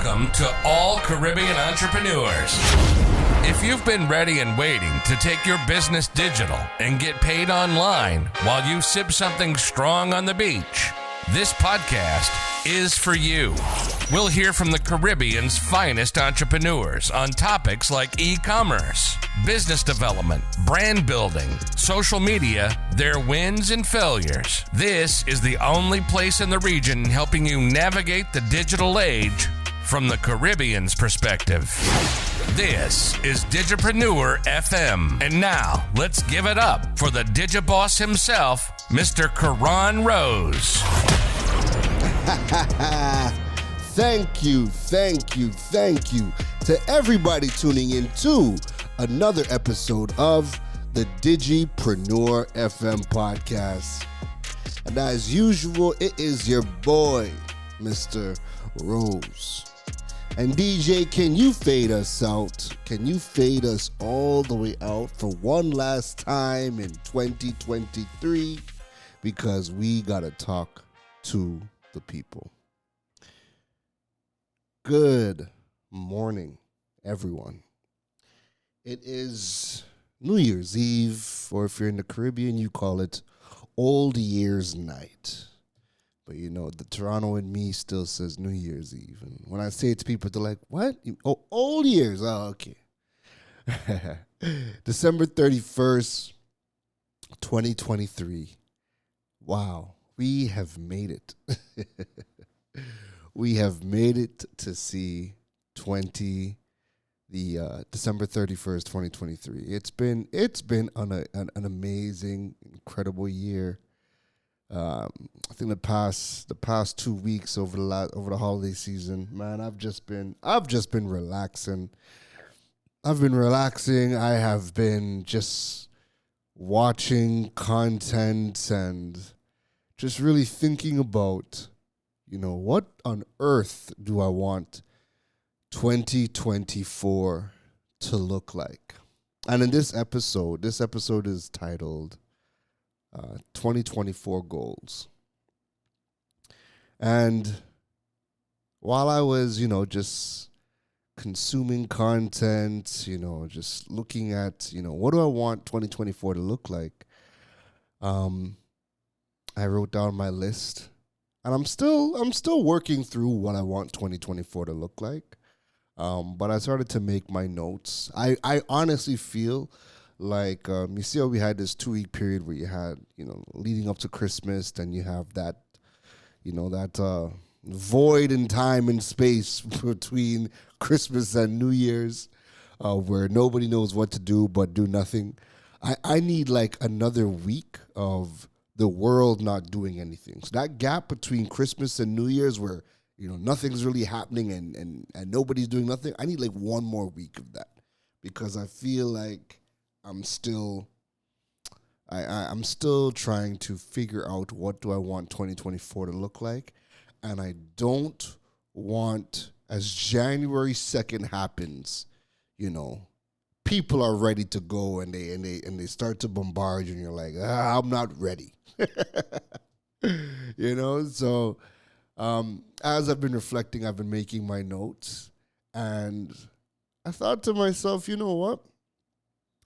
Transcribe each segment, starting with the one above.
Welcome to all Caribbean entrepreneurs. If you've been ready and waiting to take your business digital and get paid online while you sip something strong on the beach, this podcast is for you. We'll hear from the Caribbean's finest entrepreneurs on topics like e-commerce, business development, brand building, social media, their wins and failures. This is the only place in the region helping you navigate the digital age from the Caribbean's perspective. This is Digipreneur FM. And now, let's give it up for the Digiboss himself, Mr. Karan Rose. Thank you to everybody tuning in to another episode of the Digipreneur FM podcast. And as usual, it is your boy, Mr. Rose. And DJ, can you fade us out? Can you fade us all the way out for one last time in 2023? Because we gotta talk to the people. Good morning, everyone. It is New Year's Eve, or if you're in the Caribbean, you call it Old Year's Night. But you know, the Toronto in me still says New Year's Eve. And when I say it to people, they're like, what? Oh, Old Year's. Oh, okay. December 31st, 2023. Wow. We have made it. We have made it to see December 31st, 2023. It's been an amazing, incredible year. I think the past 2 weeks over the holiday season, man, I've just been relaxing. I've been relaxing. I have been just watching content and just really thinking about, you know, what on earth do I want 2024 to look like? And in this episode is titled 2024 Goals. And while I was, just consuming content, just looking at, what do I want 2024 to look like? I wrote down my list, and I'm still working through what I want 2024 to look like. But I started to make my notes. I honestly feel like, you see how we had this 2-week period where you had, leading up to Christmas, then you have that, that void in time and space between Christmas and New Year's, where nobody knows what to do but do nothing. I need like another week of the world not doing anything. So that gap between Christmas and New Year's where, nothing's really happening and nobody's doing nothing, I need like one more week of that, because I feel like I'm still trying to figure out what do I want 2024 to look like. And I don't want, as January 2nd happens, people are ready to go and they start to bombard you and you're like, I'm not ready. So as I've been reflecting, I've been making my notes, and I thought to myself, you know what?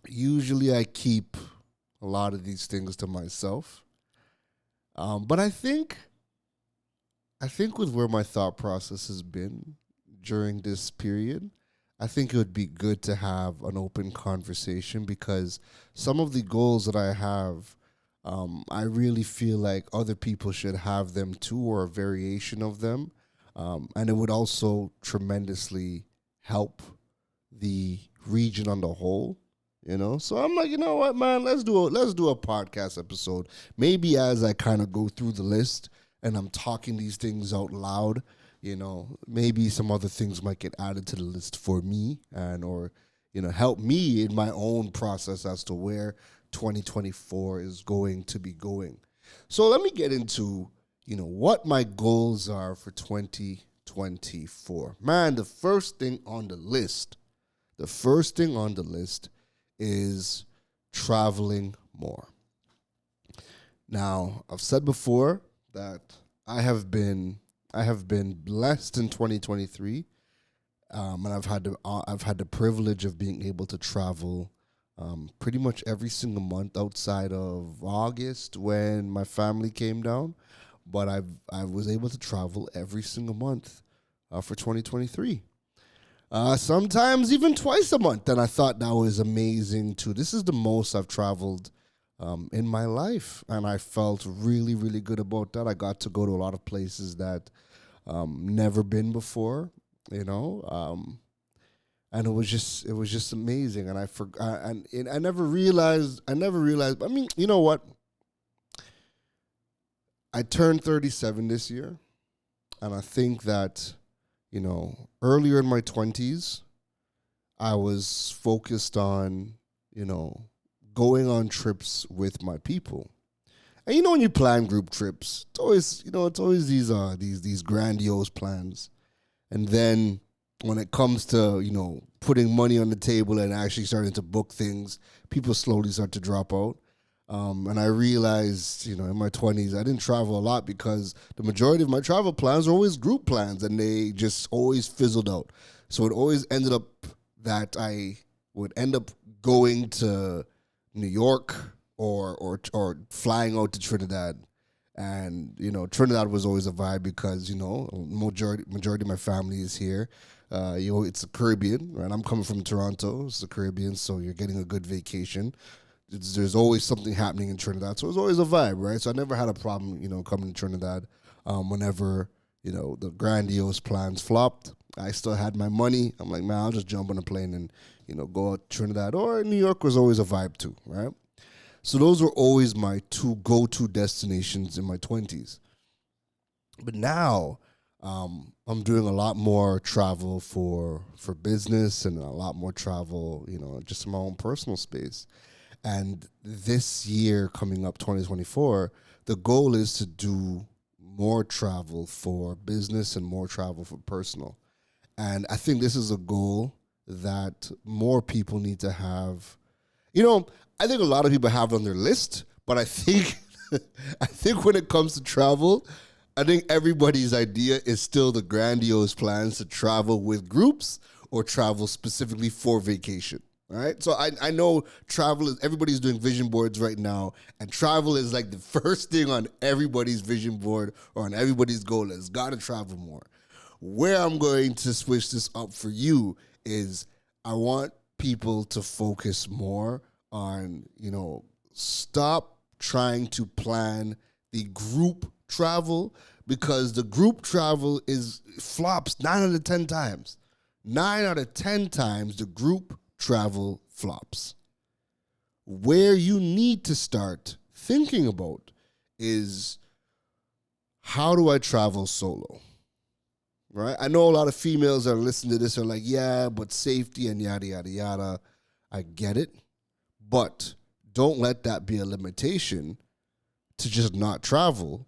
Usually I keep a lot of these things to myself. But I think with where my thought process has been during this period, I think it would be good to have an open conversation, because some of the goals that I have, I really feel like other people should have them too, or a variation of them. And it would also tremendously help the region on the whole. So I'm like, you know what, man, let's do a podcast episode. Maybe as I kind of go through the list and I'm talking these things out loud, maybe some other things might get added to the list for me or help me in my own process as to where 2024 is going to be going. So let me get into, what my goals are for 2024. Man, the first thing on the list is traveling more. Now, I've said before that I have been blessed in 2023 And I've had the privilege of being able to travel pretty much every single month outside of August when my family came down. But I was able to travel every single month for 2023. Sometimes even twice a month, and I thought that was amazing too. This is the most I've traveled in my life, and I felt really, really good about that. I got to go to a lot of places that never been before, you know, and it was just amazing. And I forgot, and I never realized. I mean, you know what? I turned 37 this year, and I think that, you know, earlier in my 20s, I was focused on, you know, going on trips with my people. And you know, when you plan group trips, it's always these grandiose plans. And then when it comes to, you know, putting money on the table and actually starting to book things, people slowly start to drop out. And I realized, you know, in my 20s, I didn't travel a lot because the majority of my travel plans were always group plans and they just always fizzled out. So it always ended up that I would end up going to New York or flying out to Trinidad. And, you know, Trinidad was always a vibe because, you know, majority of my family is here. You know, it's the Caribbean, right? I'm coming from Toronto. It's the Caribbean, so you're getting a good vacation. There's always something happening in Trinidad, so it's always a vibe, right? So I never had a problem, you know, coming to Trinidad. Whenever, you know, the grandiose plans flopped, I still had my money. I'm like, man, I'll just jump on a plane and, you know, go out to Trinidad. Or New York was always a vibe too, right? So those were always my two go-to destinations in my 20s. But now I'm doing a lot more travel for business and a lot more travel, you know, just in my own personal space. And this year coming up, 2024, the goal is to do more travel for business and more travel for personal. And I think this is a goal that more people need to have. You know, I think a lot of people have it on their list, but I think I think when it comes to travel, I think everybody's idea is still the grandiose plans to travel with groups or travel specifically for vacation. All right. So I know travel is, everybody's doing vision boards right now, and travel is like the first thing on everybody's vision board or on everybody's goal list. Got to travel more. Where I'm going to switch this up for you is I want people to focus more on, you know, stop trying to plan the group travel, because the group travel is flops 9 out of 10 times. 9 out of 10 times the group travel flops. Where you need to start thinking about is, how do I travel solo? Right? I know a lot of females that are listening to this are like, yeah, but safety and yada, yada, yada. I get it. But don't let that be a limitation to just not travel.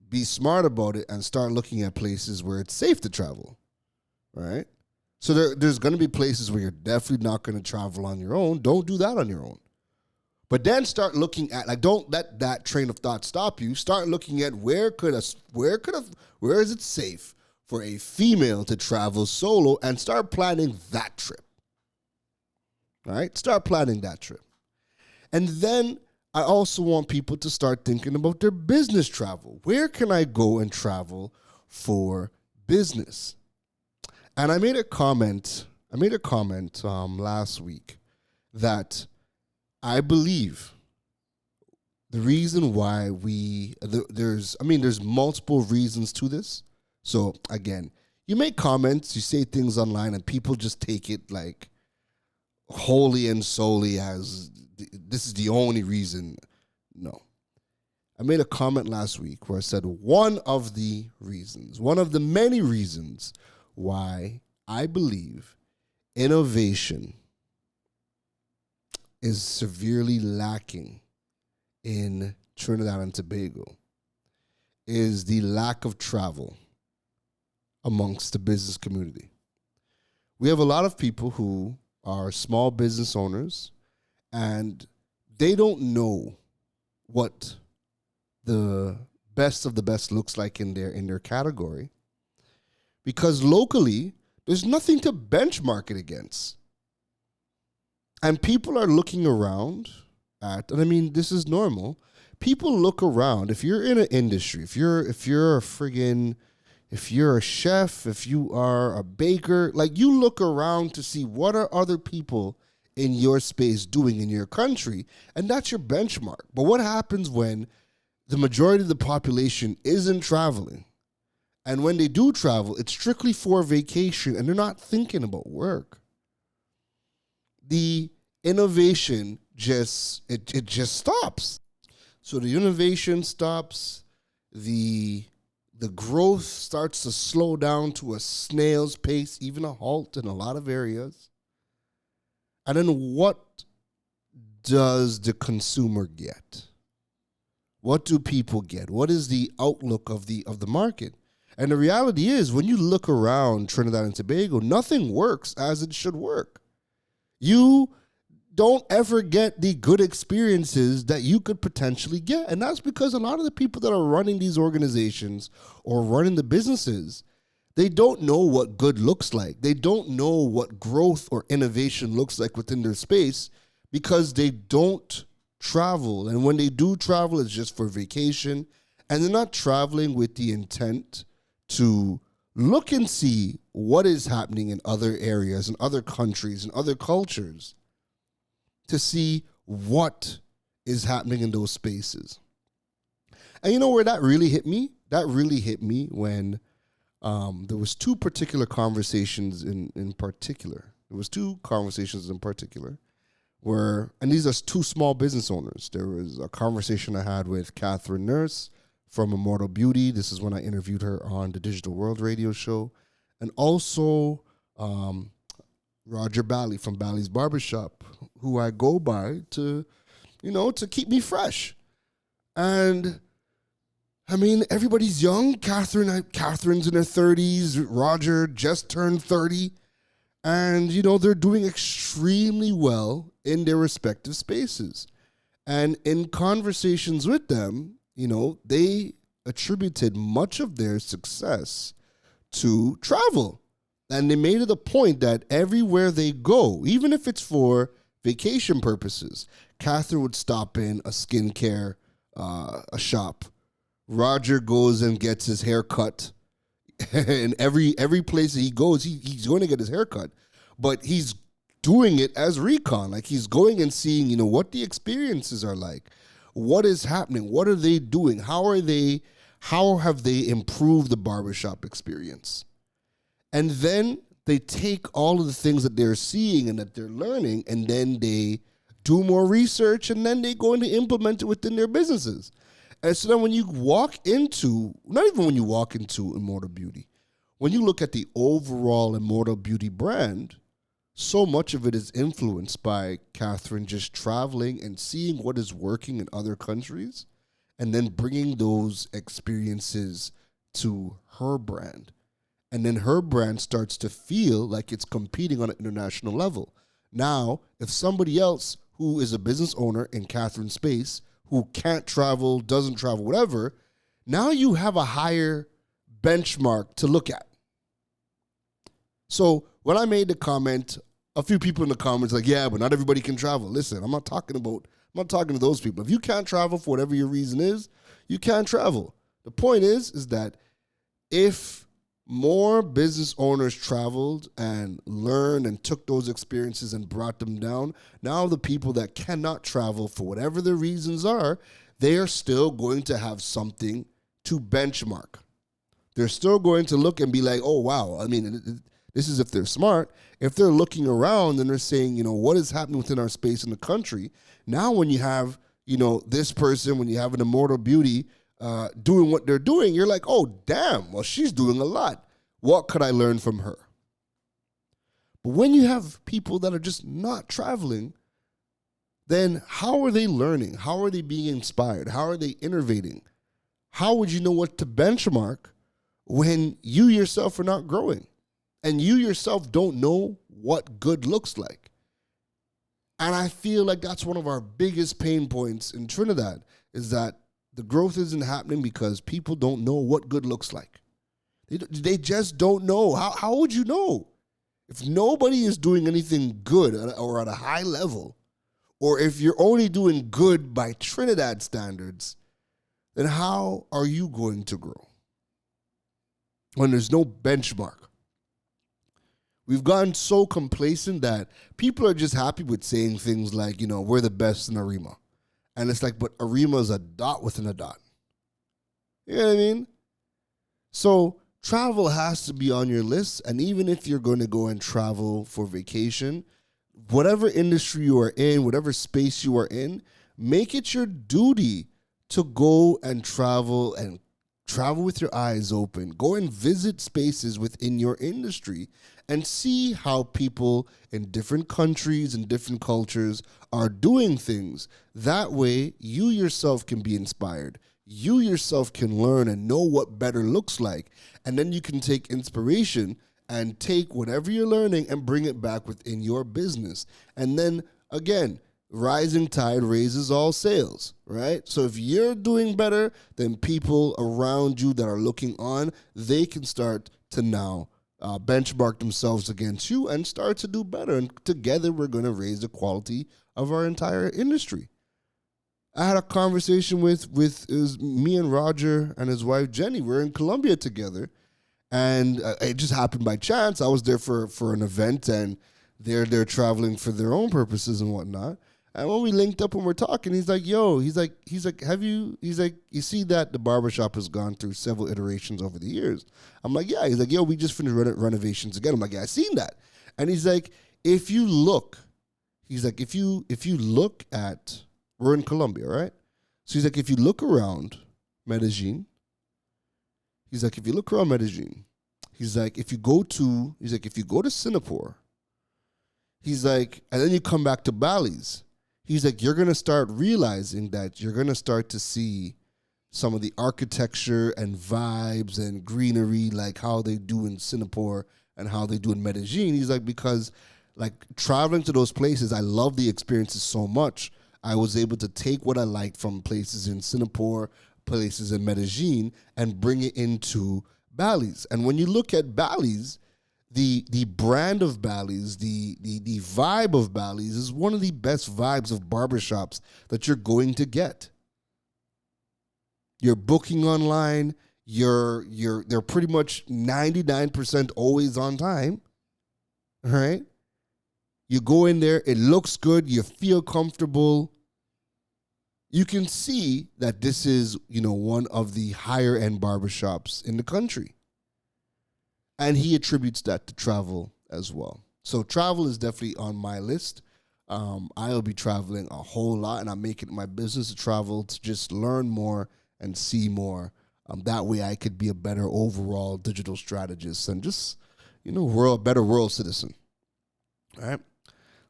Be smart about it and start looking at places where it's safe to travel. Right? So there's going to be places where you're definitely not going to travel on your own. Don't do that on your own. But then start looking at, like, don't let that train of thought stop you. Start looking at where is it safe for a female to travel solo, and start planning that trip. All right? Start planning that trip. And then I also want people to start thinking about their business travel. Where can I go and travel for business? And I made a comment last week that I believe the reason why there's multiple reasons to this. So again, you make comments, you say things online, and people just take it like wholly and solely as this is the only reason. No. I made a comment last week where I said one of the many reasons why I believe innovation is severely lacking in Trinidad and Tobago is the lack of travel amongst the business community. We have a lot of people who are small business owners, and they don't know what the best of the best looks like in their category, because locally There's nothing to benchmark it against. And people are looking around at, and I mean, this is normal. People look around. If you're in an industry, if you're a chef, if you are a baker, like you look around to see what are other people in your space doing in your country, and that's your benchmark. But what happens when the majority of the population isn't traveling? And when they do travel, it's strictly for vacation and they're not thinking about work. The innovation just stops. So the innovation stops, the growth starts to slow down to a snail's pace, even a halt in a lot of areas. And then what does the consumer get? What do people get? What is the outlook of the market? And the reality is, when you look around Trinidad and Tobago, nothing works as it should work. You don't ever get the good experiences that you could potentially get. And that's because a lot of the people that are running these organizations or running the businesses, they don't know what good looks like. They don't know what growth or innovation looks like within their space because they don't travel. And when they do travel, it's just for vacation. And they're not traveling with the intent to look and see what is happening in other areas, in other countries, in other cultures, to see what is happening in those spaces. And you know where that really hit me? That really hit me when there was two particular conversations in particular. There was two conversations in particular where, and these are two small business owners. There was a conversation I had with Catherine Nurse from Immortal Beauty. This is when I interviewed her on the Digital World radio show. And also Roger Bally from Bally's Barbershop, who I go by to keep me fresh. And I mean, everybody's young. Catherine's in her 30s. Roger just turned 30. And, they're doing extremely well in their respective spaces. And in conversations with them, they attributed much of their success to travel. And they made it a point that everywhere they go, even if it's for vacation purposes, Catherine would stop in a skincare a shop. Roger goes and gets his hair cut. And every place that he goes, he's going to get his hair cut. But he's doing it as recon. Like he's going and seeing, what the experiences are like. What is happening? What are they doing? How have they improved the barbershop experience? And then they take all of the things that they're seeing and that they're learning, and then they do more research, and then they go and implement it within their businesses. And so then when you walk into, not even when you walk into Immortal Beauty, when you look at the overall Immortal Beauty brand, so much of it is influenced by Catherine just traveling and seeing what is working in other countries and then bringing those experiences to her brand. And then her brand starts to feel like it's competing on an international level. Now, if somebody else who is a business owner in Catherine's space, who can't travel, doesn't travel, whatever, now you have a higher benchmark to look at. So when I made the comment, a few people in the comments like, yeah, but not everybody can travel. Listen, I'm not talking to those people. If you can't travel for whatever your reason is, you can't travel. The point is that if more business owners traveled and learned and took those experiences and brought them down, now the people that cannot travel for whatever the reasons are, they are still going to have something to benchmark. They're still going to look and be like, oh, wow. I mean, this is if they're smart. If they're looking around and they're saying, what is happening within our space in the country? Now when you have, this person, when you have an Immortal Beauty doing what they're doing, you're like, oh, damn, well, she's doing a lot. What could I learn from her? But when you have people that are just not traveling, then how are they learning? How are they being inspired? How are they innovating? How would you know what to benchmark when you yourself are not growing? And you yourself don't know what good looks like. And I feel like that's one of our biggest pain points in Trinidad, is that the growth isn't happening because people don't know what good looks like. They just don't know. How would you know? If nobody is doing anything good or at a high level, or if you're only doing good by Trinidad standards, then how are you going to grow when there's no benchmark? We've gotten so complacent that people are just happy with saying things like, we're the best in Arima. And it's like, but Arima is a dot within a dot. You know what I mean? So travel has to be on your list. And even if you're going to go and travel for vacation, whatever industry you are in, whatever space you are in, make it your duty to go and travel with your eyes open. Go and visit spaces within your industry and see how people in different countries and different cultures are doing things. That way, you yourself can be inspired. You yourself can learn and know what better looks like. And then you can take inspiration and take whatever you're learning and bring it back within your business. And then, again, rising tide raises all sails, right? So if you're doing better, then people around you that are looking on, they can start to now benchmark themselves against you and start to do better. And together, we're going to raise the quality of our entire industry. I had a conversation with it was me and Roger and his wife, Jenny. We're in Colombia together. And it just happened by chance. I was there for an event, and they're traveling for their own purposes and whatnot. And when we linked up and we're talking, he's like, you see that the barbershop has gone through several iterations over the years. I'm like, yeah. He's like, we just finished renovations again. I'm like, yeah, I seen that. And he's like, if you look at, we're in Colombia, right? So he's like, if you look around Medellin, he's like, if you go to Singapore, he's like, and then you come back to Bali's, he's like, you're going to start realizing that you're going to start to see some of the architecture and vibes and greenery, like how they do in Singapore and how they do in Medellin. He's like, because like traveling to those places, I love the experiences so much. I was able to take what I liked from places in Singapore, places in Medellin, and bring it into Bali's. And when you look at Bali's, the brand of Bali's, the vibe of Bali's is one of the best vibes of barbershops that you're going to get. You're booking online, they're pretty much 99% always on time. All right? You go in there, it looks good, you feel comfortable. You can see that this is, one of the higher end barbershops in the country. And he attributes that to travel as well. So travel is definitely on my list. I'll be traveling a whole lot, and I'm making it my business to travel to just learn more and see more. That way I could be a better overall digital strategist and just, better world citizen. All right?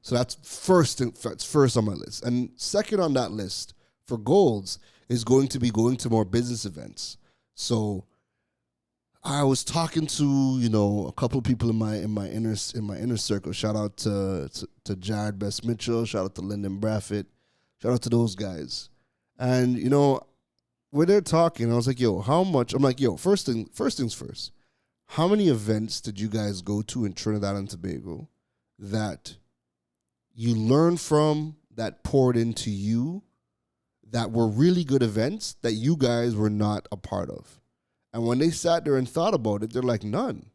So that's first on my list. And second on that list for goals is going to be going to more business events. So I was talking to, a couple of people in my inner circle. Shout out to Jared Best Mitchell, shout out to Lyndon Braffett, shout out to those guys. And when they're talking, I was like, how much? I'm like, first things first. How many events did you guys go to in Trinidad and Tobago that you learned from, that poured into you, that were really good events that you guys were not a part of? And when they sat there and thought about it, they're like, none.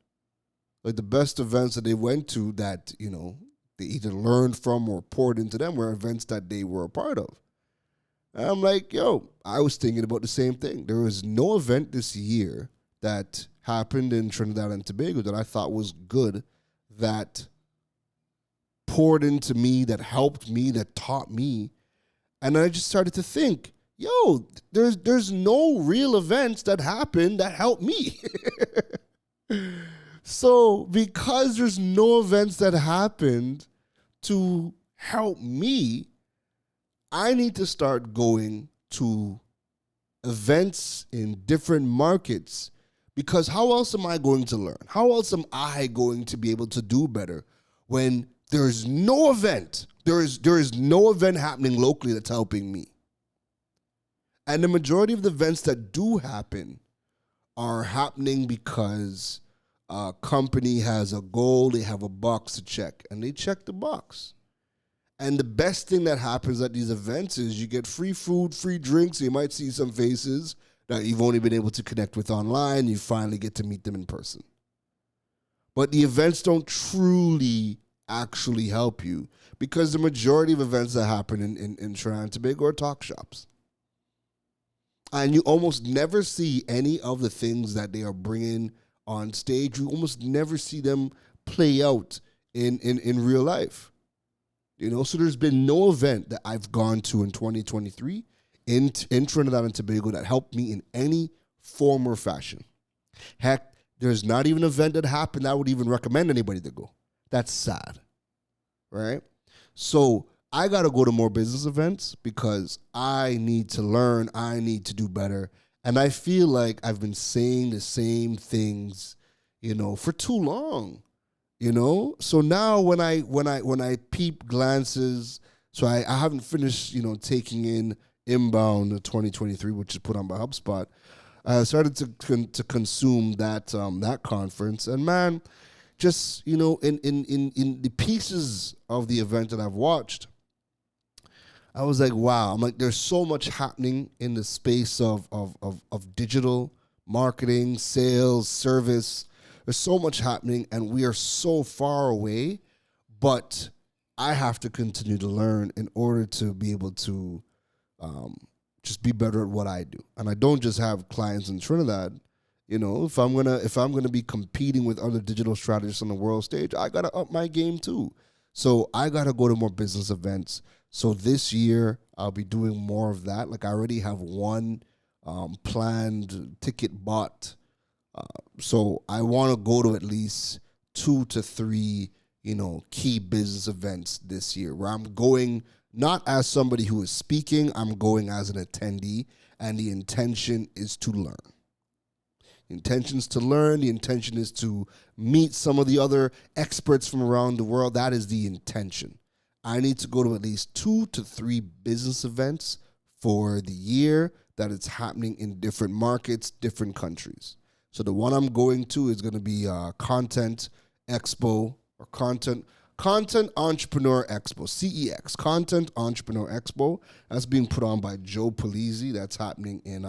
Like the best events that they went to that, they either learned from or poured into them were events that they were a part of. And I'm like, I was thinking about the same thing. There was no event this year that happened in Trinidad and Tobago that I thought was good, that poured into me, that helped me, that taught me. And I just started to think, there's no real events that happened that helped me. So because there's no events that happened to help me, I need to start going to events in different markets, because how else am I going to learn? How else am I going to be able to do better when there's no event? There is no event happening locally that's helping me. And the majority of the events that do happen are happening because a company has a goal, they have a box to check, and they check the box. And the best thing that happens at these events is you get free food, free drinks. You might see some faces that you've only been able to connect with online. You finally get to meet them in person. But the events don't truly actually help you because the majority of events that happen in Trinidad and Tobago are talk shops. And you almost never see any of the things that they are bringing on stage. You almost never see them play out in real life. So there's been no event that I've gone to in 2023 in Trinidad and Tobago that helped me in any form or fashion. Heck, there's not even an event that happened that I would even recommend anybody to go. That's sad, right? So I got to go to more business events because I need to learn. I need to do better. And I feel like I've been saying the same things, for too long. So now when I peep glances, so I haven't finished, taking in Inbound 2023, which is put on by HubSpot. I started to consume that conference, and man, just in the pieces of the event that I've watched, I was like, wow. I'm like, there's so much happening in the space of digital marketing, sales, service. There's so much happening, and we are so far away, but I have to continue to learn in order to be able to just be better at what I do. And I don't just have clients in Trinidad. If I'm gonna be competing with other digital strategists on the world stage, I gotta up my game too. So I gotta go to more business events. So this year I'll be doing more of that. Like I already have one planned ticket bought. So I want to go to at least 2 to 3, key business events this year where I'm going not as somebody who is speaking, I'm going as an attendee, and the intention is to learn. The intention is to learn. The intention is to meet some of the other experts from around the world. That is the intention. I need to go to at least 2 to 3 business events for the year that it's happening in different markets, different countries. So the one I'm going to is going to be Content Expo or Content Entrepreneur Expo, CEX, Content Entrepreneur Expo. That's being put on by Joe Polizzi. That's happening in,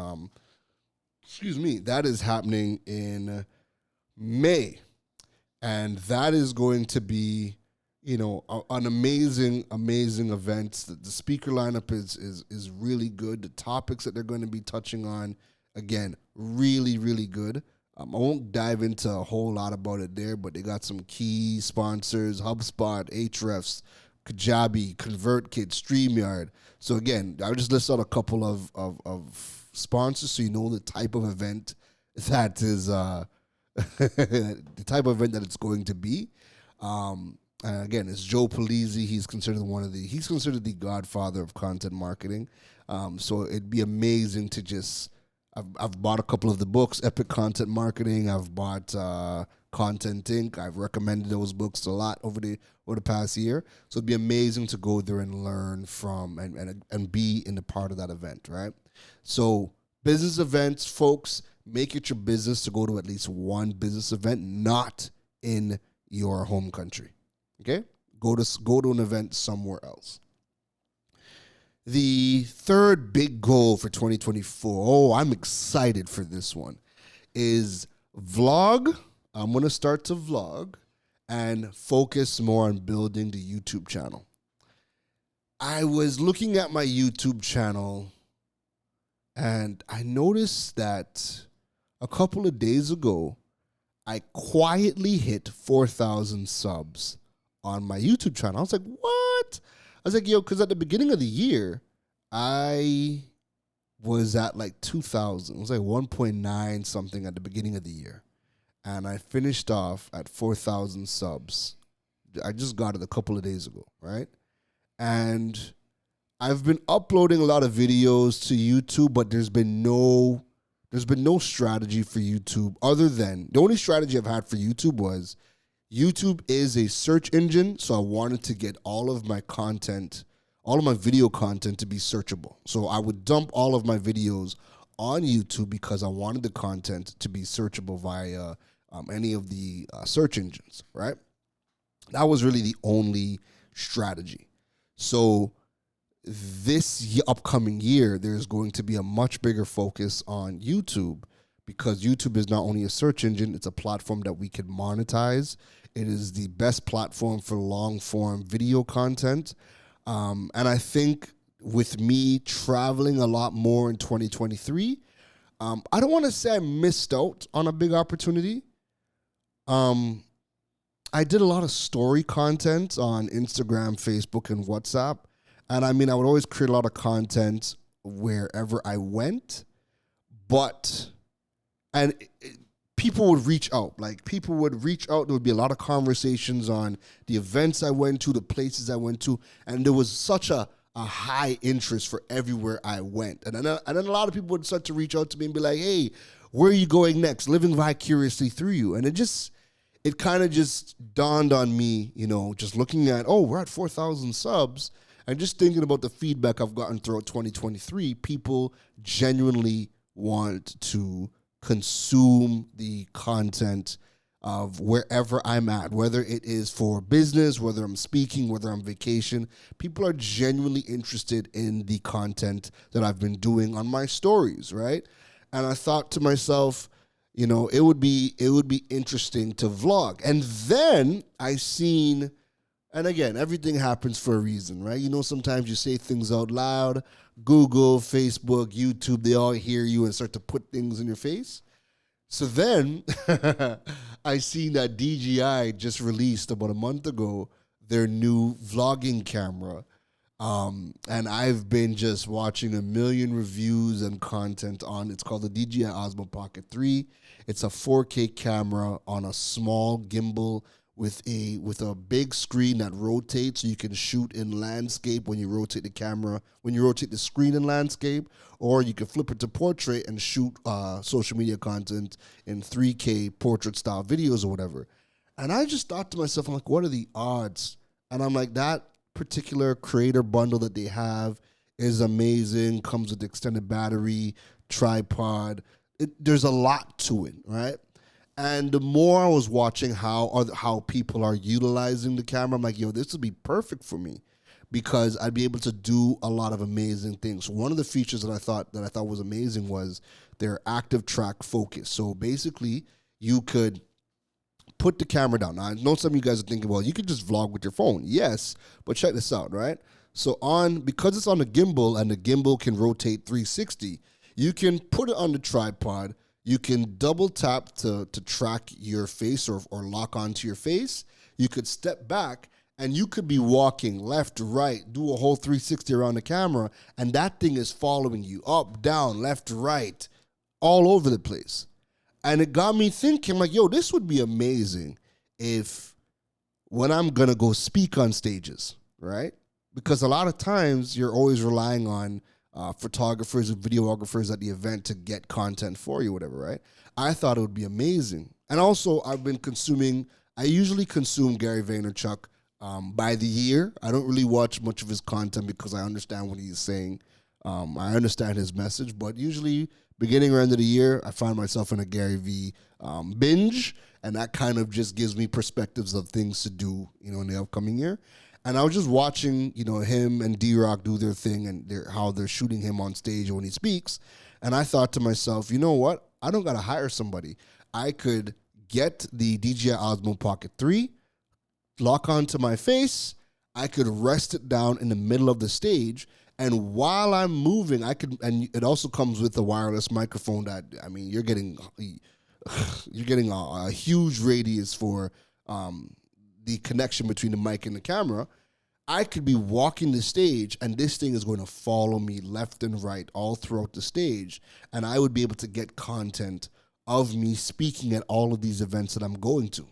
that is happening in May. And that is going to be, an amazing event. The speaker lineup is really good. The topics that they're going to be touching on, again, really, really good. I won't dive into a whole lot about it there, but they got some key sponsors: HubSpot, Ahrefs, Kajabi, ConvertKit, StreamYard. So again, I just listed out a couple of sponsors so you know the type of event that is the type of event that it's going to be. And again, it's Joe Polizzi. He's considered the godfather of content marketing. So it'd be amazing to just. I've bought a couple of the books, Epic Content Marketing. I've bought Content Inc. I've recommended those books a lot over the past year. So it'd be amazing to go there and learn from and be in a part of that event, right? So business events, folks, make it your business to go to at least one business event, not in your home country. Okay? Go to an event somewhere else. The third big goal for 2024, I'm excited for this one, is vlog. I'm going to start to vlog and focus more on building the YouTube channel. I was looking at my YouTube channel and I noticed that a couple of days ago, I quietly hit 4,000 subs on my YouTube channel. I was like, what? I was like, because at the beginning of the year, I was at like 2,000. It was like 1.9 something at the beginning of the year. And I finished off at 4,000 subs. I just got it a couple of days ago, right? And I've been uploading a lot of videos to YouTube, but there's been no strategy for YouTube other than, the only strategy I've had for YouTube was, YouTube is a search engine, so I wanted to get all of my video content to be searchable. So I would dump all of my videos on YouTube because I wanted the content to be searchable via any of the search engines, right? That was really the only strategy. So this upcoming year, there's going to be a much bigger focus on YouTube, because YouTube is not only a search engine, it's a platform that we can monetize. It is the best platform for long form video content. And I think with me traveling a lot more in 2023, I don't want to say I missed out on a big opportunity. I did a lot of story content on Instagram, Facebook, and WhatsApp. And I mean, I would always create a lot of content wherever I went. People would reach out. Like, people would reach out. There would be a lot of conversations on the events I went to, the places I went to. And there was such a high interest for everywhere I went. And then a lot of people would start to reach out to me and be like, hey, where are you going next? Living vicariously through you. And it kind of just dawned on me, just looking at, we're at 4,000 subs, and just thinking about the feedback I've gotten throughout 2023. People genuinely want to consume the content of wherever I'm at, whether it is for business, whether I'm speaking, whether I'm vacation. People are genuinely interested in the content that I've been doing on my stories, right? And I thought to myself, it would be interesting to vlog. And then I seen, and again, everything happens for a reason, right? Sometimes you say things out loud. Google, Facebook, YouTube, they all hear you and start to put things in your face. So then I seen that DJI just released about a month ago their new vlogging camera. And I've been just watching a million reviews and content on, it's called the DJI Osmo Pocket 3. It's a 4K camera on a small gimbal with a big screen that rotates, so you can shoot in landscape when you rotate the camera, when you rotate the screen in landscape, or you can flip it to portrait and shoot social media content in 3K portrait style videos or whatever. And I just thought to myself, I'm like, what are the odds? And I'm like, that particular creator bundle that they have is amazing, comes with extended battery, tripod. There's a lot to it, right? And the more I was watching how people are utilizing the camera, I'm like, this would be perfect for me, because I'd be able to do a lot of amazing things. So one of the features that I thought was amazing was their active track focus. So basically, you could put the camera down. Now, I know some of you guys are thinking, well, you could just vlog with your phone. Yes, but check this out, right? So because it's on the gimbal and the gimbal can rotate 360, you can put it on the tripod. You can double tap to track your face or lock onto your face. You could step back and you could be walking left to right, do a whole 360 around the camera, and that thing is following you up, down, left to right, all over the place. And it got me thinking, like, this would be amazing if when I'm going to go speak on stages, right? Because a lot of times you're always relying on photographers and videographers at the event to get content for you, whatever, right? I thought it would be amazing. And also, I usually consume Gary Vaynerchuk by the year. I don't really watch much of his content because I understand what he's saying. I understand his message, but usually beginning or end of the year, I find myself in a Gary V binge, and that kind of just gives me perspectives of things to do, in the upcoming year. And I was just watching, him and D-Rock do their thing and how they're shooting him on stage when he speaks. And I thought to myself, you know what? I don't got to hire somebody. I could get the DJI Osmo Pocket 3, lock onto my face. I could rest it down in the middle of the stage. And while I'm moving, and it also comes with a wireless microphone that, you're getting a huge radius for the connection between the mic and the camera. I could be walking the stage and this thing is going to follow me left and right all throughout the stage. And I would be able to get content of me speaking at all of these events that I'm going to,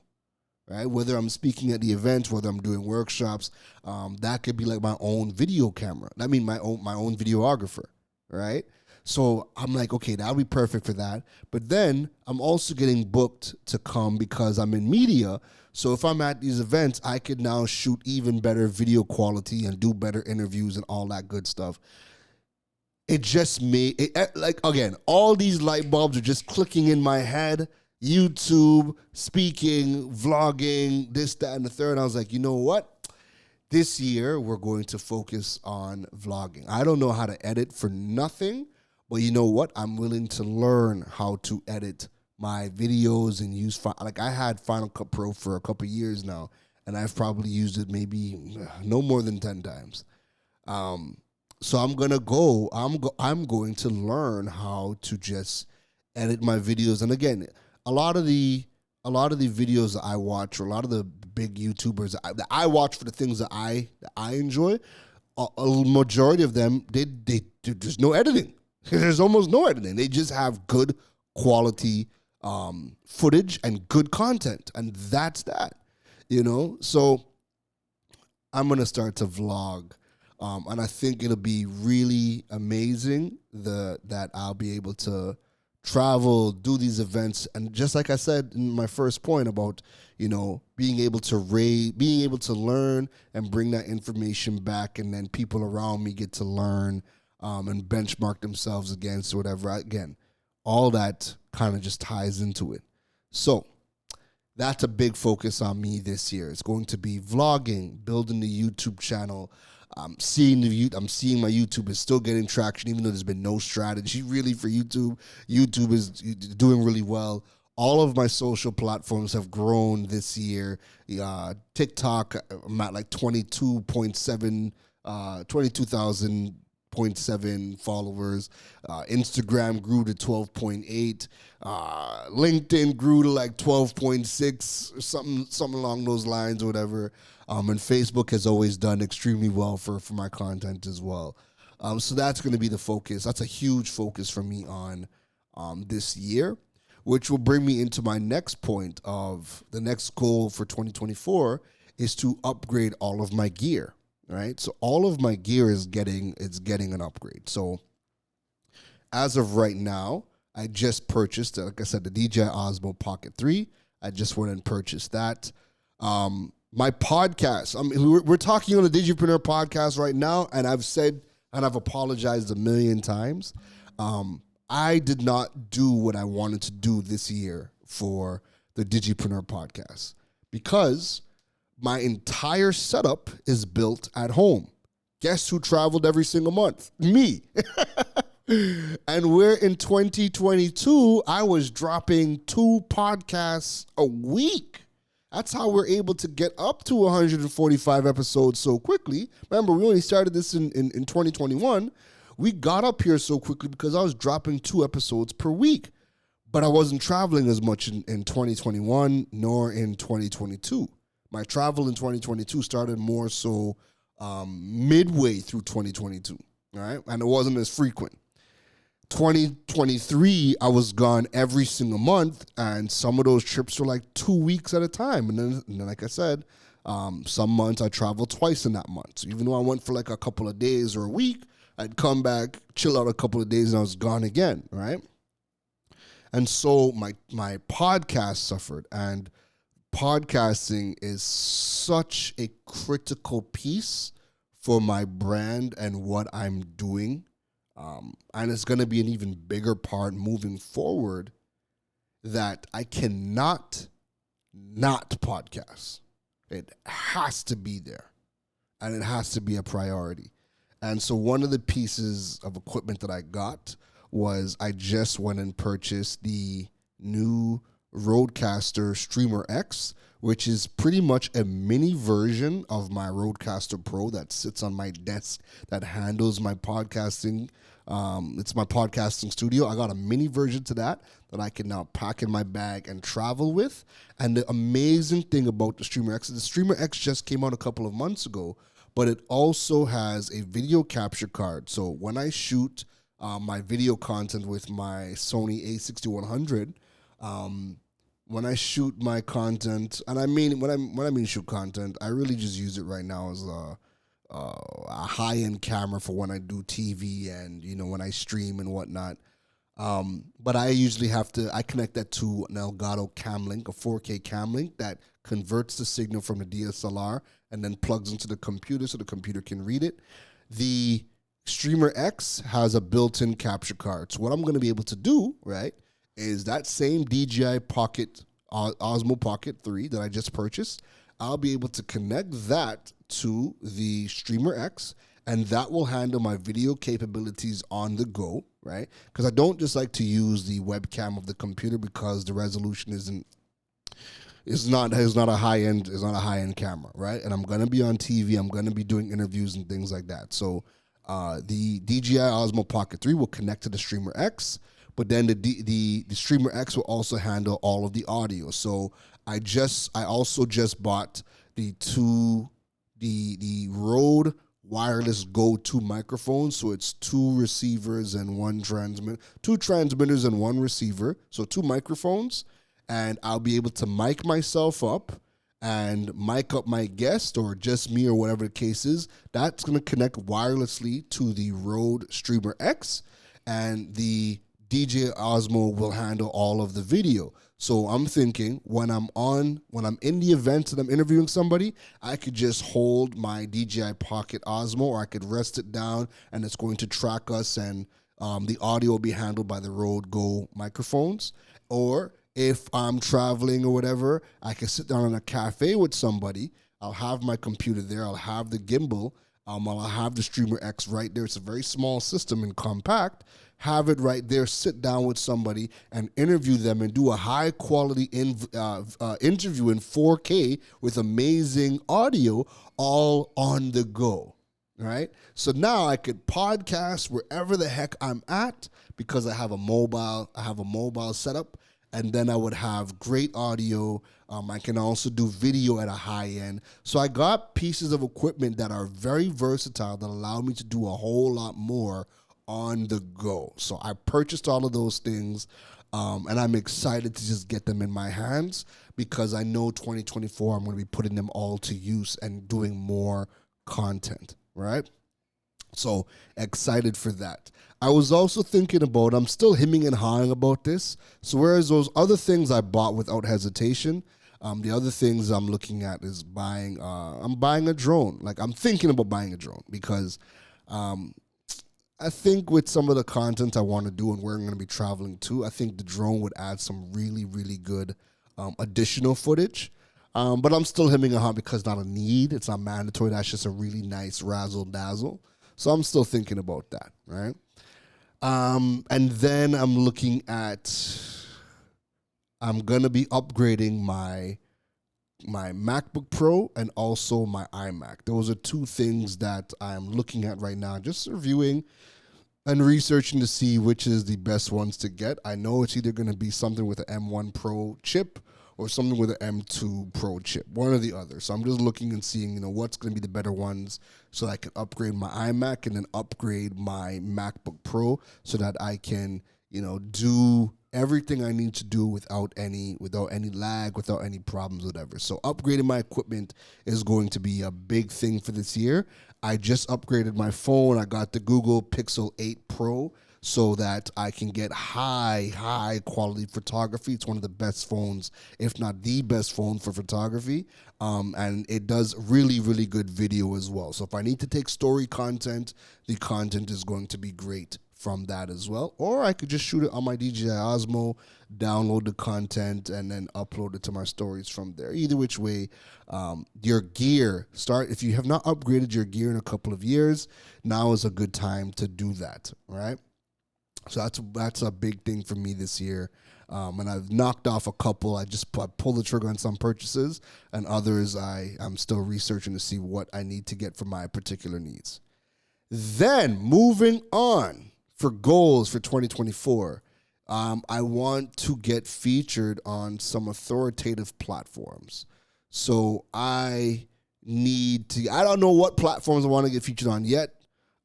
right? Whether I'm speaking at the events, whether I'm doing workshops, that could be like my own video camera. I mean, my own videographer, right? So I'm like, okay, that would be perfect for that. But then I'm also getting booked to come because I'm in media. So if I'm at these events, I could now shoot even better video quality and do better interviews and all that good stuff. It just made it, like, again, all these light bulbs are just clicking in my head. YouTube, speaking, vlogging, this, that, and the third. And I was like, you know what? This year, we're going to focus on vlogging. I don't know how to edit for nothing, but you know what? I'm willing to learn how to edit my videos and use, like I had Final Cut Pro for a couple years now, and I've probably used it maybe no more than 10 times. So I'm going to learn how to just edit my videos. And again, a lot of the videos that I watch, or a lot of the big YouTubers that I watch for the things that I enjoy, a majority of them, there's no editing. There's almost no editing. They just have good quality footage and good content, and that's that. So I'm gonna start to vlog, and I think it'll be really amazing that I'll be able to travel, do these events, and just like I said in my first point about being able to learn and bring that information back, and then people around me get to learn and benchmark themselves against whatever. Again, all that kind of just ties into it. So that's a big focus on me this year. It's going to be vlogging, building the YouTube channel. I'm seeing my YouTube is still getting traction, even though there's been no strategy really for YouTube. YouTube is doing really well. All of my social platforms have grown this year. TikTok, I'm at like 22,000.7 followers. Instagram grew to 12.8. LinkedIn grew to like 12.6, something along those lines or whatever. And Facebook has always done extremely well for my content as well. So that's going to be the focus. That's a huge focus for me on this year, which will bring me into my next point of the next goal for 2024 is to upgrade all of my gear. Right, so all of my gear is getting an upgrade. So as of right now, I just purchased, like I said, the DJI Osmo Pocket 3. I just went and purchased that. My podcast, we're talking on the Digipreneur podcast right now, and I've said, and I've apologized a million times. I did not do what I wanted to do this year for the Digipreneur podcast because my entire setup is built at home. Guess who traveled every single month? Me. And we're in 2022. I was dropping 2 podcasts a week. That's how we're able to get up to 145 episodes so quickly. Remember, we only started this in 2021. We got up here so quickly because I was dropping 2 episodes per week. But I wasn't traveling as much in 2021 nor in 2022. My travel in 2022 started more so midway through 2022, all right? And it wasn't as frequent. 2023, I was gone every single month, and some of those trips were like 2 weeks at a time. And then like I said, some months I traveled twice in that month. So even though I went for like a couple of days or a week, I'd come back, chill out a couple of days, and I was gone again, right? And so my podcast suffered, and podcasting is such a critical piece for my brand and what I'm doing. And it's going to be an even bigger part moving forward that I cannot not podcast. It has to be there, and it has to be a priority. And so one of the pieces of equipment that I got was I just went and purchased the new Rodecaster Streamer X, which is pretty much a mini version of my Rodecaster Pro that sits on my desk that handles my podcasting. It's my podcasting studio. I got a mini version to that I can now pack in my bag and travel with. And the amazing thing about the Streamer X just came out a couple of months ago, but it also has a video capture card. So when I shoot my video content with my Sony a6100, when I shoot my content, and I mean when I mean shoot content, I really just use it right now as a high-end camera for when I do TV and when I stream and whatnot. But I usually I connect that to an Elgato Camlink, a 4K Camlink that converts the signal from the DSLR and then plugs into the computer so the computer can read it. The Streamer X has a built-in capture card. So what I'm going to be able to do, right, is that same DJI Pocket Osmo Pocket 3 that I just purchased. I'll be able to connect that to the Streamer X, and that will handle my video capabilities on the go, right? Because I don't just like to use the webcam of the computer because the resolution is not a high end camera, right? And I'm gonna be on TV, I'm gonna be doing interviews and things like that. So the DJI Osmo Pocket 3 will connect to the Streamer X, but then the Streamer X will also handle all of the audio. So I also just bought the Rode Wireless Go 2 microphones. So it's two receivers and two transmitters and one receiver. So two microphones, and I'll be able to mic myself up and mic up my guest or just me or whatever the case is. That's going to connect wirelessly to the Rode Streamer X, and the DJI Osmo will handle all of the video. So I'm thinking when I'm in the event and I'm interviewing somebody, I could just hold my DJI Pocket Osmo, or I could rest it down and it's going to track us, and the audio will be handled by the Rode Go microphones. Or if I'm traveling or whatever, I can sit down in a cafe with somebody. I'll have my computer there. I'll have the gimbal. I'll have the Streamer X right there. It's a very small system and compact. Have it right there. Sit down with somebody and interview them and do a high quality interview in 4K with amazing audio, all on the go. Right? So now I could podcast wherever the heck I'm at because I have a mobile setup. And then I would have great audio. I can also do video at a high end. So I got pieces of equipment that are very versatile that allow me to do a whole lot more on the go. So I purchased all of those things, and I'm excited to just get them in my hands because I know 2024 I'm going to be putting them all to use and doing more content, right? So excited for that. I was also thinking about, I'm still hemming and hawing about this. So whereas those other things I bought without hesitation, the other things I'm looking at is buying a drone. Like I'm thinking about buying a drone because I think with some of the content I want to do and where I'm going to be traveling to, I think the drone would add some really, really good additional footage. But I'm still hemming and hawing because it's not a need. It's not mandatory. That's just a really nice razzle dazzle. So I'm still thinking about that, right? And then I'm looking at, I'm going to be upgrading my MacBook Pro and also my iMac. Those are two things that I'm looking at right now, just reviewing and researching to see which is the best ones to get. I know it's either going to be something with an M1 Pro chip or something with an M2 Pro chip, one or the other. So I'm just looking and seeing, what's going to be the better ones so I can upgrade my iMac and then upgrade my MacBook Pro so that I can, do everything I need to do without any lag, without any problems, whatever. So upgrading my equipment is going to be a big thing for this year. I just upgraded my phone. I got the Google Pixel 8 Pro so that I can get high quality photography. It's one of the best phones, if not the best phone for photography. And it does really, really good video as well. So if I need to take story content, the content is going to be great from that as well. Or I could just shoot it on my DJI Osmo, download the content, and then upload it to my stories from there. Either which way, your gear, if you have not upgraded your gear in a couple of years, now is a good time to do that, right? So that's a big thing for me this year. And I've knocked off a couple. I pulled the trigger on some purchases, and others I'm still researching to see what I need to get for my particular needs. Then moving on for goals for 2024, I want to get featured on some authoritative platforms. So I don't know what platforms I want to get featured on yet.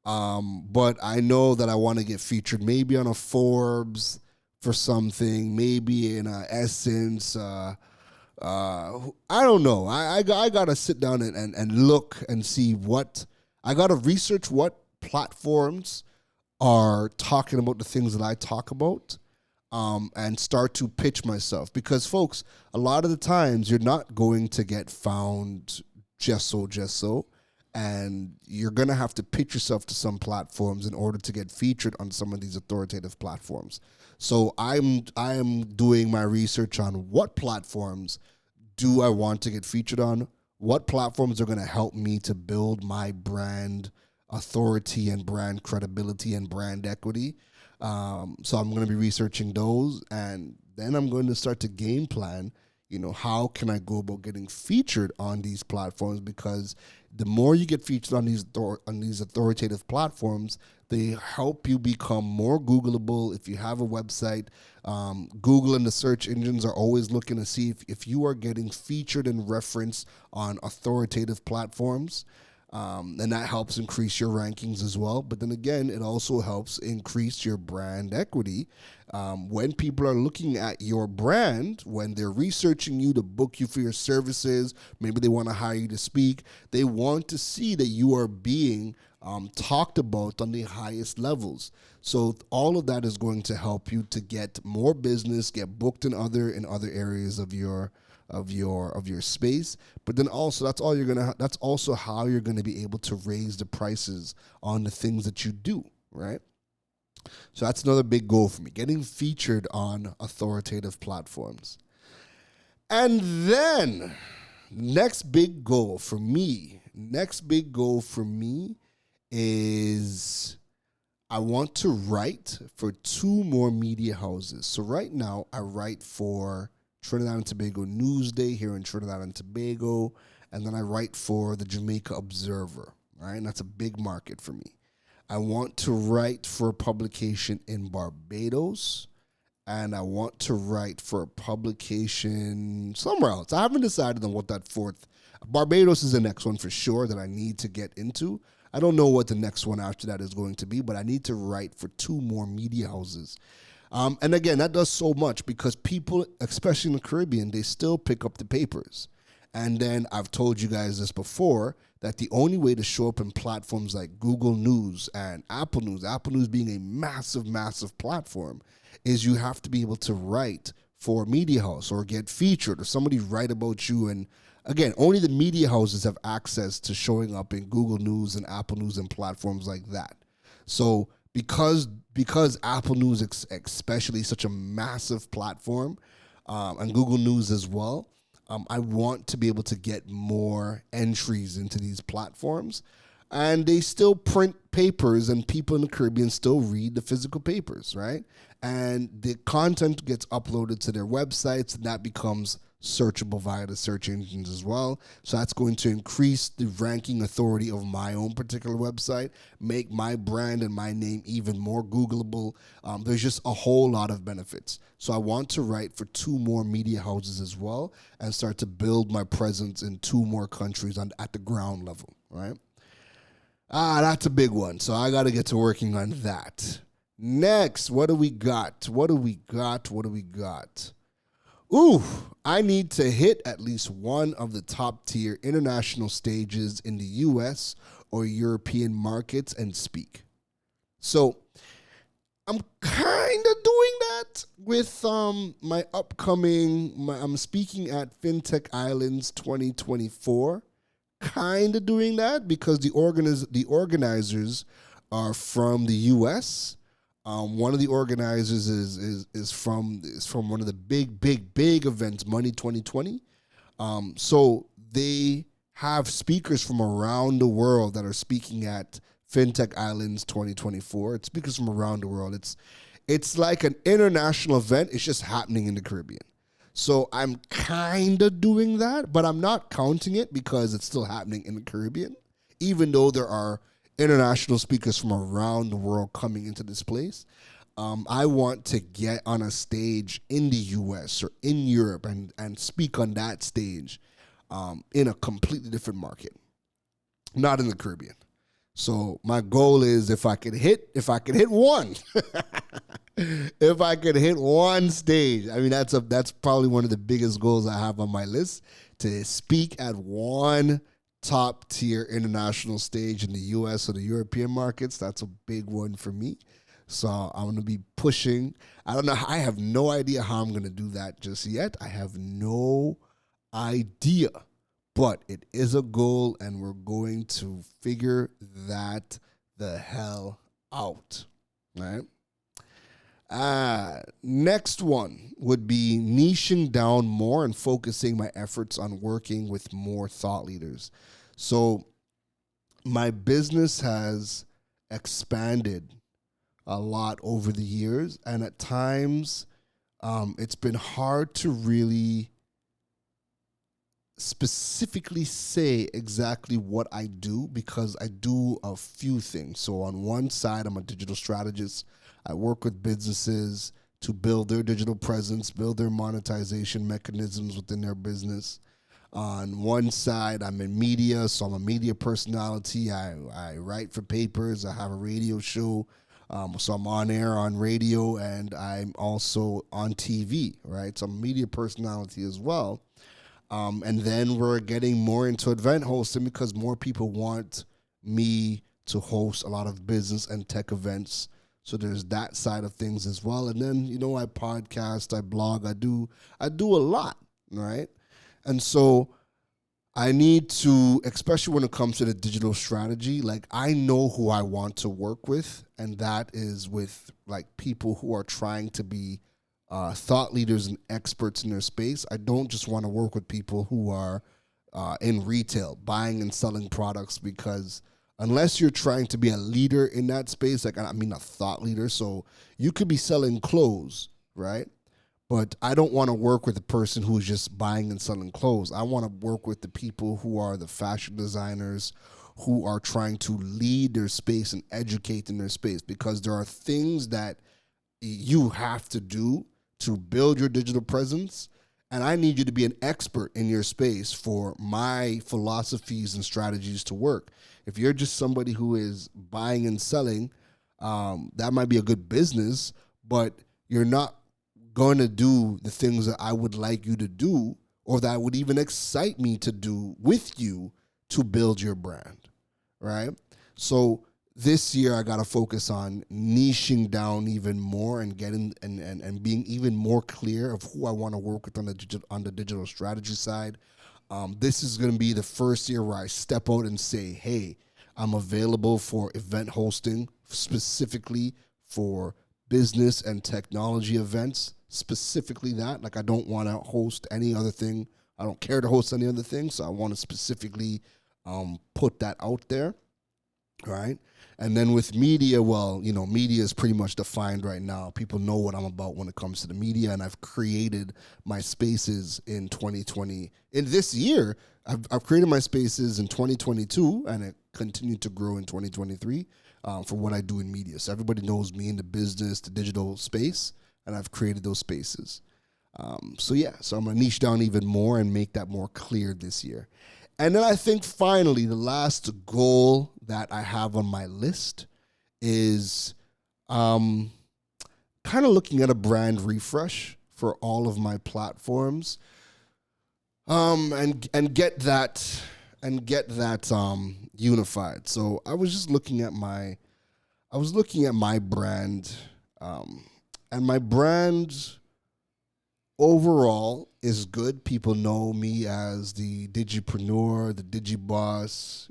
But I know that I want to get featured maybe on a Forbes for something, maybe in a Essence. I don't know. I got to sit down and look and see I got to research what platforms are talking about the things that I talk about, and start to pitch myself. Because, folks, a lot of the times you're not going to get found just so. and you're going to have to pitch yourself to some platforms in order to get featured on some of these authoritative platforms. So I am doing my research on what platforms do I want to get featured on, what platforms are going to help me to build my brand authority and brand credibility and brand equity. So I'm going to be researching those, and then I'm going to start to game plan, how can I go about getting featured on these platforms? Because the more you get featured on these authoritative platforms, they help you become more Googleable. If you have a website, Google and the search engines are always looking to see if you are getting featured and referenced on authoritative platforms. And that helps increase your rankings as well. But then again, it also helps increase your brand equity. When people are looking at your brand, when they're researching you to book you for your services, maybe they want to hire you to speak, they want to see that you are being talked about on the highest levels. So all of that is going to help you to get more business, get booked in other areas of your space. But then also that's also how you're gonna be able to raise the prices on the things that you do, right? So that's another big goal for me, getting featured on authoritative platforms. And then next big goal for me is I want to write for 2 more media houses. So right now I write for Trinidad and Tobago Newsday here in Trinidad and Tobago, and then I write for the Jamaica Observer, right? And that's a big market for me. I want to write for a publication in Barbados, and I want to write for a publication somewhere else. I haven't decided on what that fourth. Barbados is the next one for sure that I need to get into. I don't know what the next one after that is going to be, but I need to write for 2 more media houses. And again, that does so much because people, especially in the Caribbean, they still pick up the papers. And then I've told you guys this before, that the only way to show up in platforms like Google News and Apple News being a massive, massive platform, is you have to be able to write for a media house or get featured or somebody write about you. And again, only the media houses have access to showing up in Google News and Apple News and platforms like that. So because Apple News especially is such a massive platform, and Google News as well, I want to be able to get more entries into these platforms. And they still print papers, and people in the Caribbean still read the physical papers, right? And the content gets uploaded to their websites, and that becomes searchable via the search engines as well. So that's going to increase the ranking authority of my own particular website, make my brand and my name even more Googleable. There's just a whole lot of benefits. So I want to write for 2 more media houses as well and start to build my presence in 2 more countries at the ground level, right? That's a big one. So I got to get to working on that. Next, what do we got? Ooh, I need to hit at least one of the top tier international stages in the US or European markets and speak. So I'm kind of doing that with my upcoming, I'm speaking at FinTech Islands 2024. Kind of doing that because the organizers are from the US. One of the organizers is from one of the big events, Money 2020. So they have speakers from around the world that are speaking at FinTech Islands 2024. It's speakers from around the world. It's like an international event. It's just happening in the Caribbean. So I'm kind of doing that, but I'm not counting it because it's still happening in the Caribbean, even though there are international speakers from around the world coming into this place. I want to get on a stage in the US or in Europe and speak on that stage in a completely different market, not in the Caribbean. So my goal is if I could hit one, if I could hit one stage, I mean, that's probably one of the biggest goals I have on my list, to speak at one top tier international stage in the US or the European markets. That's a big one for me. So I'm going to be pushing. I have no idea how I'm going to do that just yet. I have no idea. but it is a goal, and we're going to figure that the hell out, right? Next one would be niching down more and focusing my efforts on working with more thought leaders. So my business has expanded a lot over the years, and at times it's been hard to really specifically say exactly what I do, because I do a few things. So on one side, I'm a digital strategist. I work with businesses to build their digital presence, build their monetization mechanisms within their business. On one side, I'm in media, so I'm a media personality. I write for papers. I have a radio show, so I'm on air on radio, and I'm also on TV, right? So I'm a media personality as well. And then we're getting more into event hosting because more people want me to host a lot of business and tech events. So there's that side of things as well. And then, I podcast, I blog, I do a lot, right? And so I need to, especially when it comes to the digital strategy, like I know who I want to work with, and that is with like people who are trying to be thought leaders and experts in their space. I don't just want to work with people who are in retail, buying and selling products, because unless you're trying to be a leader in that space, like I mean a thought leader, so you could be selling clothes, right? But I don't want to work with a person who's just buying and selling clothes. I want to work with the people who are the fashion designers, who are trying to lead their space and educate in their space, because there are things that you have to do to build your digital presence. And I need you to be an expert in your space for my philosophies and strategies to work. If you're just somebody who is buying and selling, that might be a good business, but you're not going to do the things that I would like you to do, or that would even excite me to do with you to build your brand, right? So this year I got to focus on niching down even more and getting and being even more clear of who I want to work with on the digital strategy side. This is going to be the first year where I step out and say, hey, I'm available for event hosting, specifically for business and technology events, specifically that. Like I don't want to host any other thing. I don't care to host any other thing, so I want to specifically put that out there, right? And then with media, well, media is pretty much defined right now. People know what I'm about when it comes to the media, and I've created my spaces in 2020. In this year, I've created my spaces in 2022, and it continued to grow in 2023 for what I do in media. So everybody knows me in the business, the digital space, and I've created those spaces. So I'm going to niche down even more and make that more clear this year. And then I think finally, the last goal that I have on my list is kind of looking at a brand refresh for all of my platforms, and get that unified. So I was looking at my brand, and my brand overall is good. People know me as the digipreneur, the digiboss,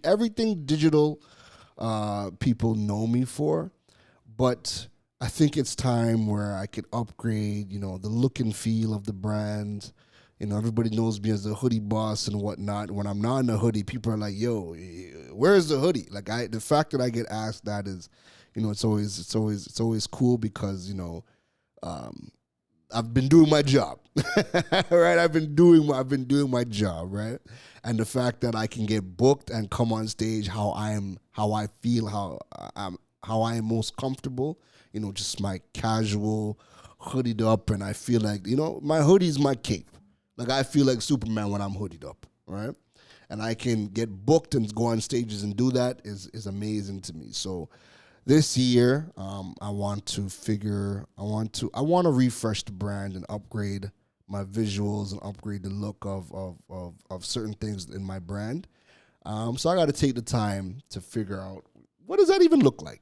everything digital, people know me for. But I think it's time where I could upgrade, the look and feel of the brand. Everybody knows me as the hoodie boss and whatnot. When I'm not in a hoodie, people are like, yo, where's the hoodie? Like the fact that I get asked that is, it's always cool, because, I've been doing my job, right? I've been doing my job, right? And the fact that I can get booked and come on stage how I feel, how I am most comfortable, just my casual hoodied up, and I feel like, my hoodie's my cape. Like I feel like Superman when I'm hoodied up, right? And I can get booked and go on stages and do that is amazing to me. So this year, I want to refresh the brand and upgrade my visuals and upgrade the look of certain things in my brand. So I got to take the time to figure out, what does that even look like?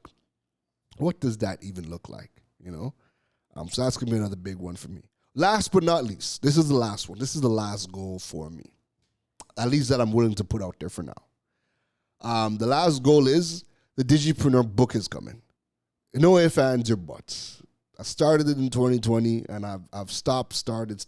What does that even look like? So that's gonna be another big one for me. Last but not least, this is the last one. This is the last goal for me. at least that I'm willing to put out there for now. The last goal is the Digipreneur book is coming. No ifs, ands, or buts. I started it in 2020, and I've started.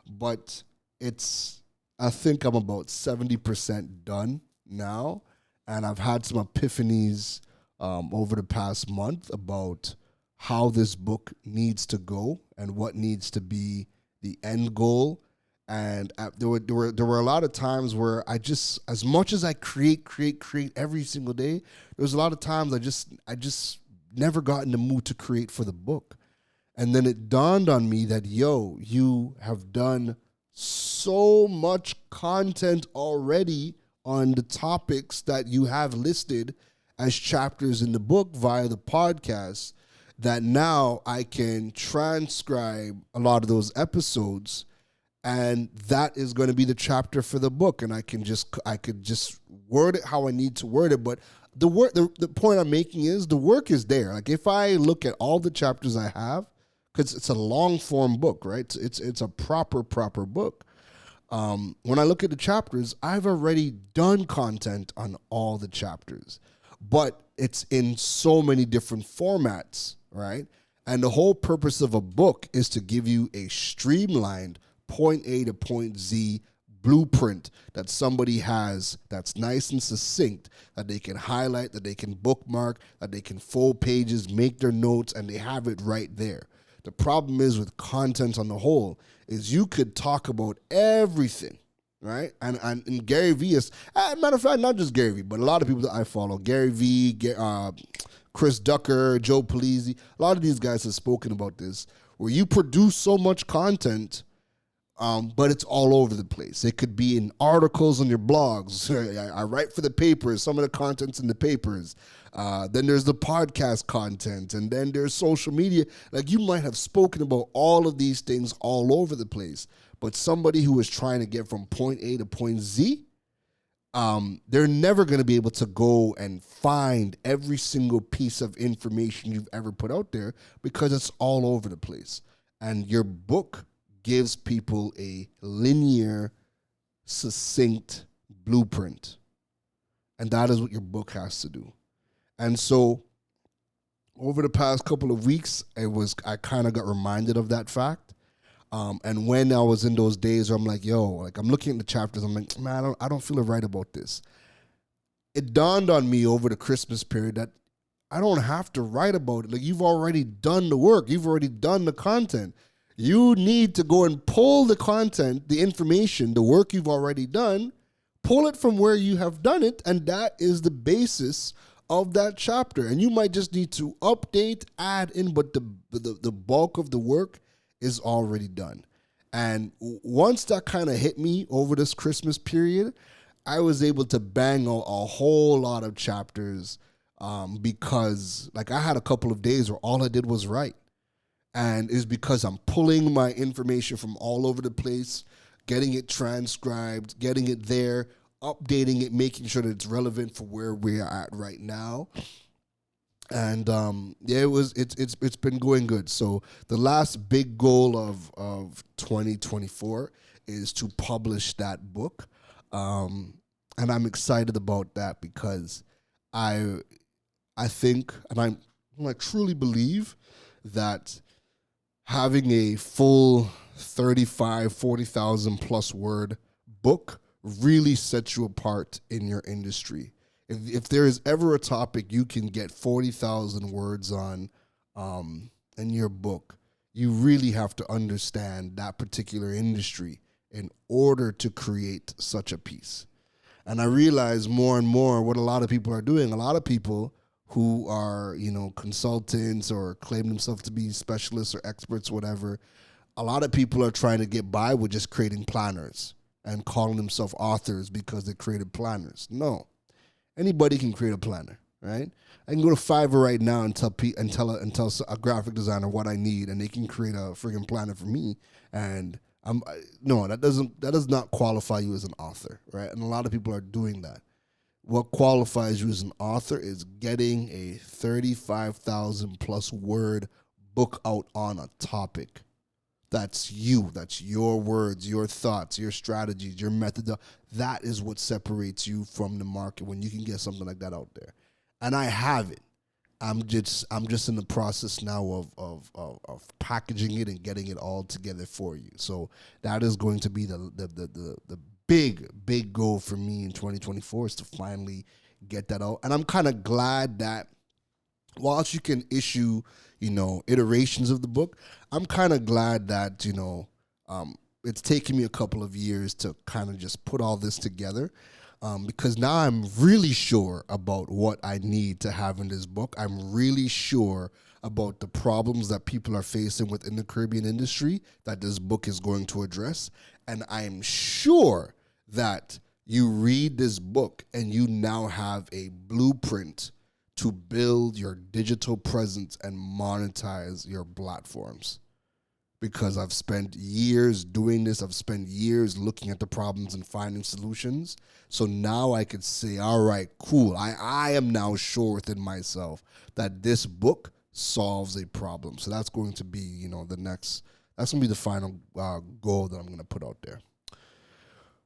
But I think I'm about 70% done now, and I've had some epiphanies over the past month about how this book needs to go and what needs to be the end goal. And there were a lot of times where I just, as much as I create every single day, there was a lot of times I just never got in the mood to create for the book. And then it dawned on me that, you have done so much content already on the topics that you have listed as chapters in the book via the podcast, that now I can transcribe a lot of those episodes, and that is going to be the chapter for the book, and I could just word it how I need to word it. But the point I'm making is the work is there. Like, if I look at all the chapters I have, because it's a long form book, right? It's a proper book. When I look at the chapters, I've already done content on all the chapters, but it's in so many different formats, right? And the whole purpose of a book is to give you a streamlined point A to point Z blueprint that somebody has that's nice and succinct, that they can highlight, that they can bookmark, that they can fold pages, make their notes, and they have it right there. The problem is with content on the whole is you could talk about everything, right? And Gary Vee is, matter of fact, not just Gary Vee, but a lot of people that I follow, Gary Vee, Chris Ducker, Joe Pulizzi, a lot of these guys have spoken about this, where you produce so much content, but it's all over the place. It could be in articles on your blogs. I write for the papers, some of the content's in the papers. Then there's the podcast content, and then there's social media. Like, you might have spoken about all of these things all over the place, but somebody who is trying to get from point A to point Z, they're never going to be able to go and find every single piece of information you've ever put out there, because it's all over the place. And your book gives people a linear, succinct blueprint. And that is what your book has to do. And so over the past couple of weeks, I kind of got reminded of that fact. And when I was in those days where I'm like, I'm looking at the chapters, I'm like, man, I don't feel right about this. It dawned on me over the Christmas period that I don't have to write about it. Like, you've already done the work. You've already done the content. You need to go and pull the content, the information, the work you've already done, pull it from where you have done it, and that is the basis of that chapter. And you might just need to update, add in, but the bulk of the work is already done. And once that kind of hit me over this Christmas period, I was able to bang out a whole lot of chapters because, like, I had a couple of days where all I did was write. And it's because I'm pulling my information from all over the place, getting it transcribed, getting it there, updating it, making sure that it's relevant for where we are at right now. And it's been going good. So the last big goal of 2024 is to publish that book. And I'm excited about that because I think, and I truly believe that having a full 40,000 plus word book really sets you apart in your industry. If there is ever a topic you can get 40,000 words on in your book, you really have to understand that particular industry in order to create such a piece. And I realize more and more what a lot of people are doing. A lot of people who are, consultants or claim themselves to be specialists or experts, whatever, a lot of people are trying to get by with just creating planners and calling themselves authors because they created planners. No. Anybody can create a planner, right? I can go to Fiverr right now and tell a graphic designer what I need, and they can create a friggin' planner for me. And that does not qualify you as an author, right? And a lot of people are doing that. What qualifies you as an author is getting a 35,000 plus word book out on a topic That's you. That's your words, your thoughts, your strategies, your method. That is what separates you from the market when you can get something like that out there. And I have it. I'm just in the process now of packaging it and getting it all together for you. So that is going to be the big goal for me in 2024 is to finally get that out. And I'm kind of glad that whilst you can issue, iterations of the book, I'm kind of glad that, it's taken me a couple of years to kind of just put all this together. Because now I'm really sure about what I need to have in this book. I'm really sure about the problems that people are facing within the Caribbean industry that this book is going to address. And I'm sure that you read this book and you now have a blueprint to build your digital presence and monetize your platforms. Because I've spent years doing this. I've spent years looking at the problems and finding solutions. So now I could say, all right, cool. I am now sure within myself that this book solves a problem. So that's going to be, that's going to be the final goal that I'm going to put out there.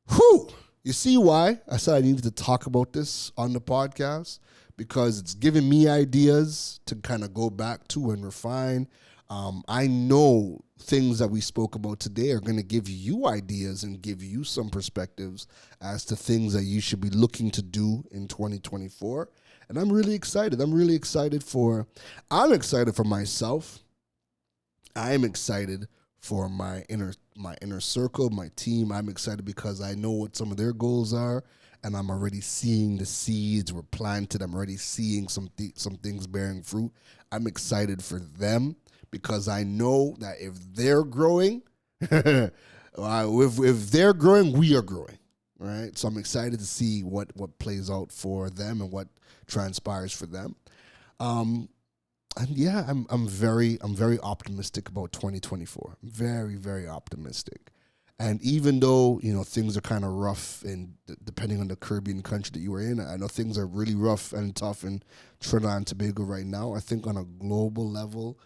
Whew. You see why I said I needed to talk about this on the podcast? Because it's giving me ideas to kind of go back to and refine. I know things that we spoke about today are going to give you ideas and give you some perspectives as to things that you should be looking to do in 2024. And I'm really excited. I'm excited for myself. I'm excited for my inner circle, my team. I'm excited because I know what some of their goals are, and I'm already seeing the seeds were planted. I'm already seeing some things bearing fruit. I'm excited for them, because I know that if they're growing, if they're growing, we are growing, right? So I'm excited to see what plays out for them and what transpires for them. And yeah, I'm very optimistic about 2024. Very, very optimistic. And even though, things are kind of rough, and depending on the Caribbean country that you are in, I know things are really rough and tough in Trinidad and Tobago right now. I think on a global level,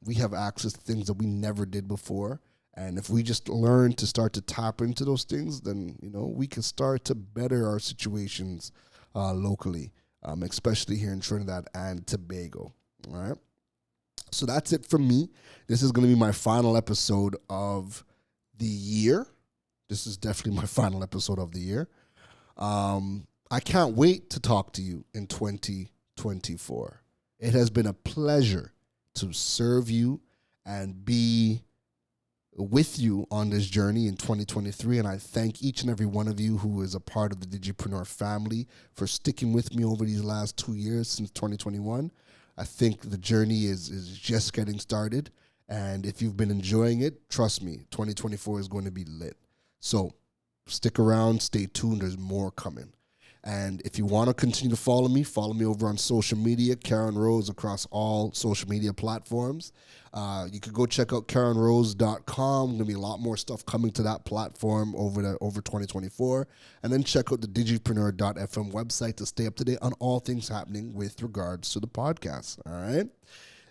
we have access to things that we never did before. And if we just learn to start to tap into those things, then, we can start to better our situations locally, especially here in Trinidad and Tobago. All right. So that's it from me. This is going to be my final episode of the year. This is definitely my final episode of the year. I can't wait to talk to you in 2024. It has been a pleasure to serve you and be with you on this journey in 2023. And I thank each and every one of you who is a part of the Digipreneur family for sticking with me over these last 2 years since 2021. I think the journey is just getting started. And if you've been enjoying it, trust me, 2024 is going to be lit. So stick around, stay tuned. There's more coming. And if you want to continue to follow me over on social media, Karen Rose across all social media platforms. You could go check out KarenRose.com. There's going to be a lot more stuff coming to that platform over 2024. And then check out the Digipreneur.fm website to stay up to date on all things happening with regards to the podcast. All right?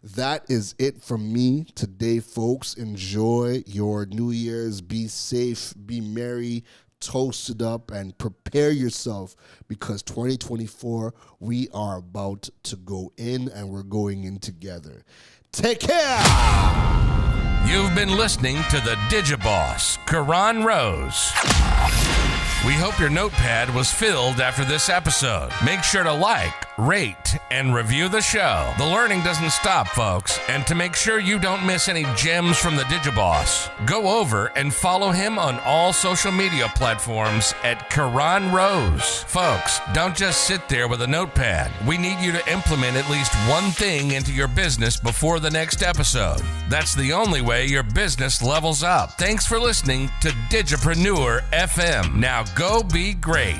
That is it from me today, folks. Enjoy your New Year's. Be safe. Be merry. Toast it up and prepare yourself, because 2024, we are about to go in, and we're going in together. Take care. You've been listening to the Digiboss, Karan Rose. We hope your notepad was filled after this episode. Make sure to like, rate, and review the show. The learning doesn't stop, folks. And to make sure you don't miss any gems from the Digiboss, go over and follow him on all social media platforms at Karan Rose. Folks, don't just sit there with a notepad. We need you to implement at least one thing into your business before the next episode. That's the only way your business levels up. Thanks for listening to Digipreneur FM. Now go be great.